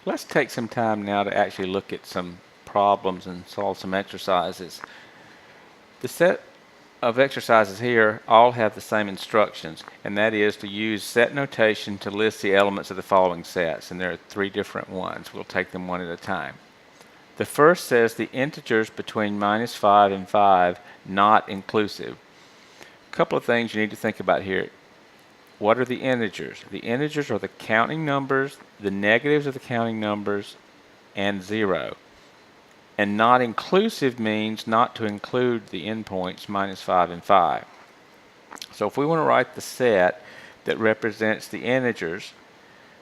Let's take some time now to actually look at some problems and solve some exercises. The set of exercises here all have the same instructions, and that is to use set notation to list the elements of the following sets, and there are three different ones. We'll take them one at a time. The first says the integers between -5 and 5 not inclusive. A couple of things you need to think about here. What are the integers? The integers are the counting numbers, the negatives of the counting numbers, and 0. And not inclusive means not to include the endpoints -5 and 5. So if we want to write the set that represents the integers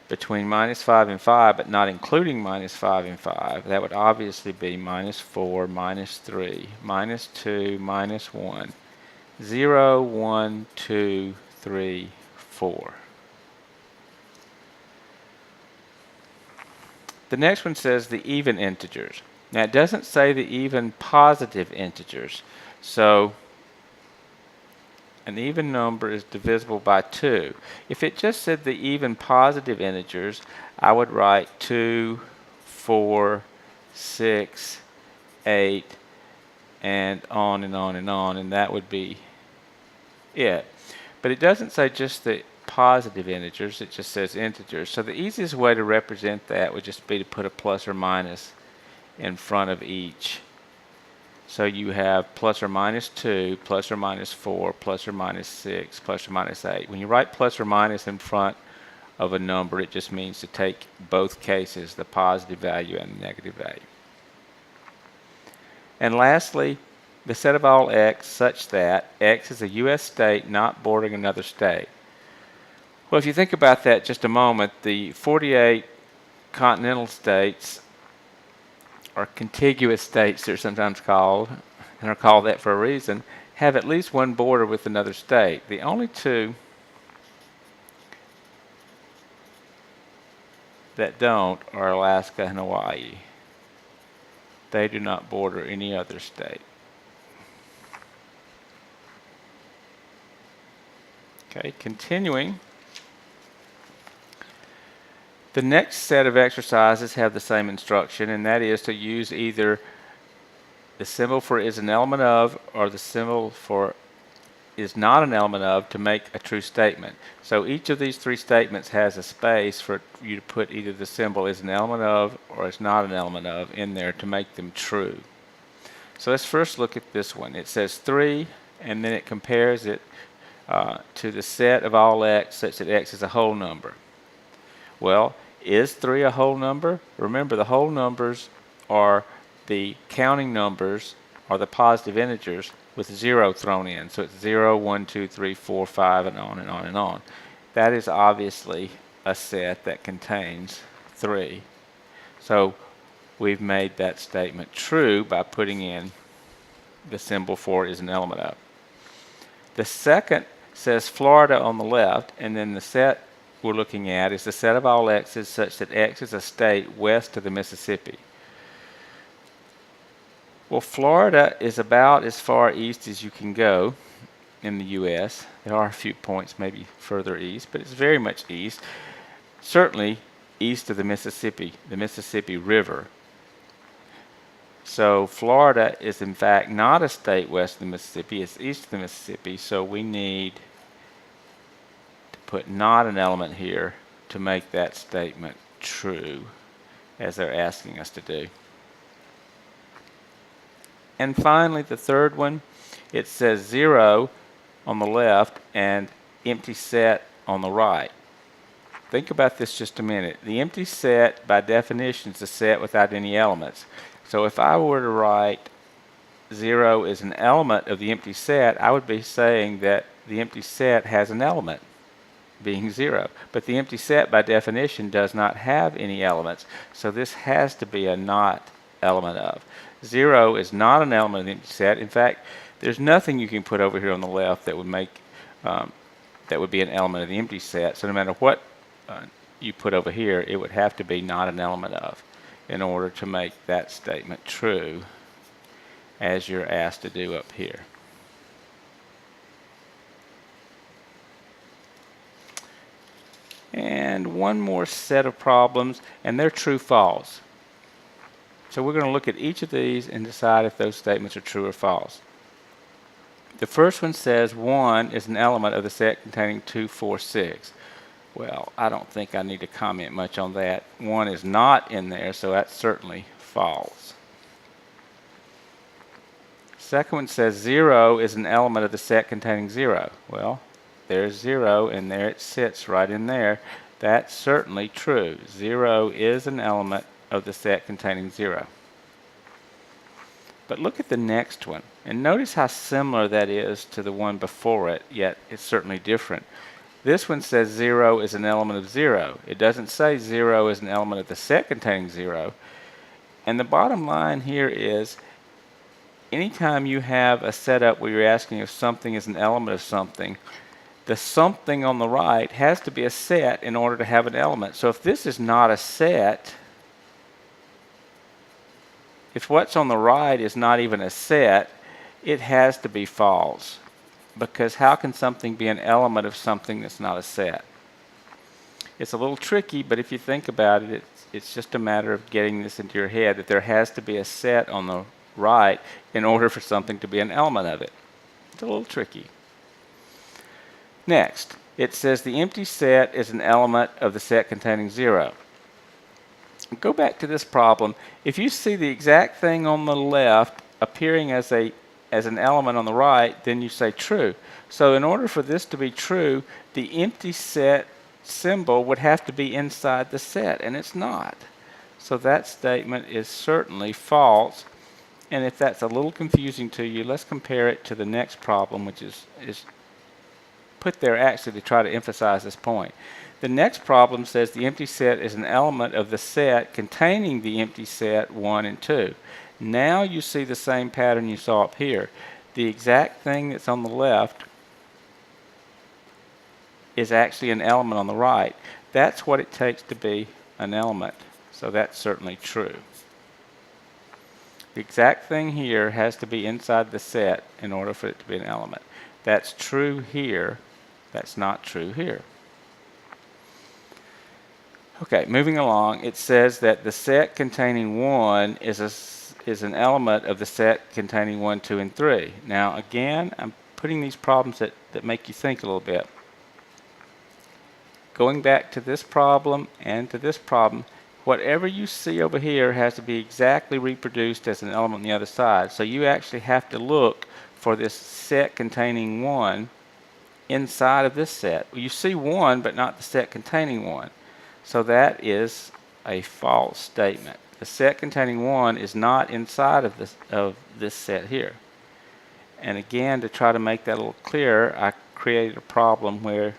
between -5 and 5, but not including -5 and 5, that would obviously be -4, -3, -2, -1, 0, 1, 2, 3, 4. The next one says the even integers. Now it doesn't say the even positive integers. So an even number is divisible by 2. If it just said the even positive integers, I would write 2, 4, 6, 8, and on and on and on, and that would be it. But it doesn't say just the positive integers, it just says integers. So the easiest way to represent that would just be to put a plus or minus in front of each. So you have plus or minus 2, plus or minus 4, plus or minus 6, plus or minus 8. When you write plus or minus in front of a number, it just means to take both cases, the positive value and the negative value. And lastly, the set of all x such that x is a U.S. state not bordering another state. Well, if you think about that just a moment, the 48 continental states, or contiguous states they're sometimes called, and are called that for a reason, have at least one border with another state. The only two that don't are Alaska and Hawaii. They do not border any other state. Okay, continuing. The next set of exercises have the same instruction, and that is to use either the symbol for is an element of or the symbol for is not an element of to make a true statement. So each of these three statements has a space for you to put either the symbol is an element of or is not an element of in there to make them true. So let's first look at this one. It says 3, and then it compares it to the set of all x such that x is a whole number. Well, is 3 a whole number? Remember, the whole numbers are the counting numbers, or the positive integers, with 0 thrown in. So it's 0, 1, 2, 3, 4, 5, and on and on and on. That is obviously a set that contains 3. So we've made that statement true by putting in the symbol for is an element of. The second says Florida on the left, and then the set we're looking at is the set of all x's such that x is a state west of the Mississippi. Well, Florida is about as far east as you can go in the U.S. There are a few points maybe further east, but it's very much east. Certainly east of the Mississippi River. So Florida is in fact not a state west of the Mississippi, it's east of the Mississippi, so we need to put not an element here to make that statement true, as they're asking us to do. And finally, the third one, it says 0 on the left and empty set on the right. Think about this just a minute. The empty set, by definition, is a set without any elements. So if I were to write 0 is an element of the empty set, I would be saying that the empty set has an element, being 0. But the empty set, by definition, does not have any elements. So this has to be a not element of. 0 is not an element of the empty set. In fact, there's nothing you can put over here on the left that would make that would be an element of the empty set. So no matter what you put over here, it would have to be not an element of in order to make that statement true, as you're asked to do up here. And and one more set of problems, and they're true-false. So we're going to look at each of these and decide if those statements are true or false. The first one says 1 is an element of the set containing 2, 4, 6. Well, I don't think I need to comment much on that. 1 is not in there, so that's certainly false. Second one says 0 is an element of the set containing 0. Well, there's 0, and there it sits right in there. That's certainly true. 0 is an element of the set containing 0. But look at the next one, and notice how similar that is to the one before it, yet it's certainly different. This one says 0 is an element of 0. It doesn't say 0 is an element of the set containing 0. And the bottom line here is, anytime you have a setup where you're asking if something is an element of something, the something on the right has to be a set in order to have an element. So if this is not a set, if what's on the right is not even a set, it has to be false. Because how can something be an element of something that's not a set? It's a little tricky, but if you think about it, it's just a matter of getting this into your head, that there has to be a set on the right in order for something to be an element of it. It's a little tricky. Next, it says the empty set is an element of the set containing 0. Go back to this problem. If you see the exact thing on the left appearing as an element on the right, then you say true. So in order for this to be true, the empty set symbol would have to be inside the set, and it's not. So that statement is certainly false. And if that's a little confusing to you, let's compare it to the next problem, which is put there actually to try to emphasize this point. The next problem says the empty set is an element of the set containing the empty set 1 and 2. Now you see the same pattern you saw up here. The exact thing that's on the left is actually an element on the right. That's what it takes to be an element. So that's certainly true. The exact thing here has to be inside the set in order for it to be an element. That's true here. That's not true here. Okay, moving along, it says that the set containing 1 is an element of the set containing 1, 2, and 3. Now again, I'm putting these problems that make you think a little bit. Going back to this problem and to this problem, whatever you see over here has to be exactly reproduced as an element on the other side. So you actually have to look for this set containing 1 inside of this set. You see 1, but not the set containing 1. So that is a false statement. The set containing 1 is not inside of this set here. And again, to try to make that a little clearer, I created a problem where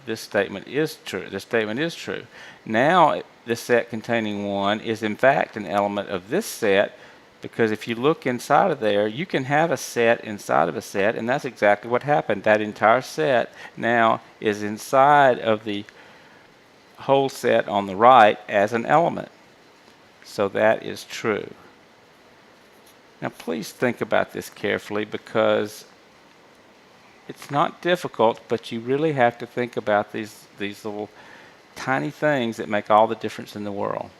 this statement is true. This statement is true. Now, the set containing 1 is in fact an element of this set, because if you look inside of there, you can have a set inside of a set, and that's exactly what happened. That entire set now is inside of the whole set on the right as an element. So that is true. Now please think about this carefully, because it's not difficult, but you really have to think about these little tiny things that make all the difference in the world.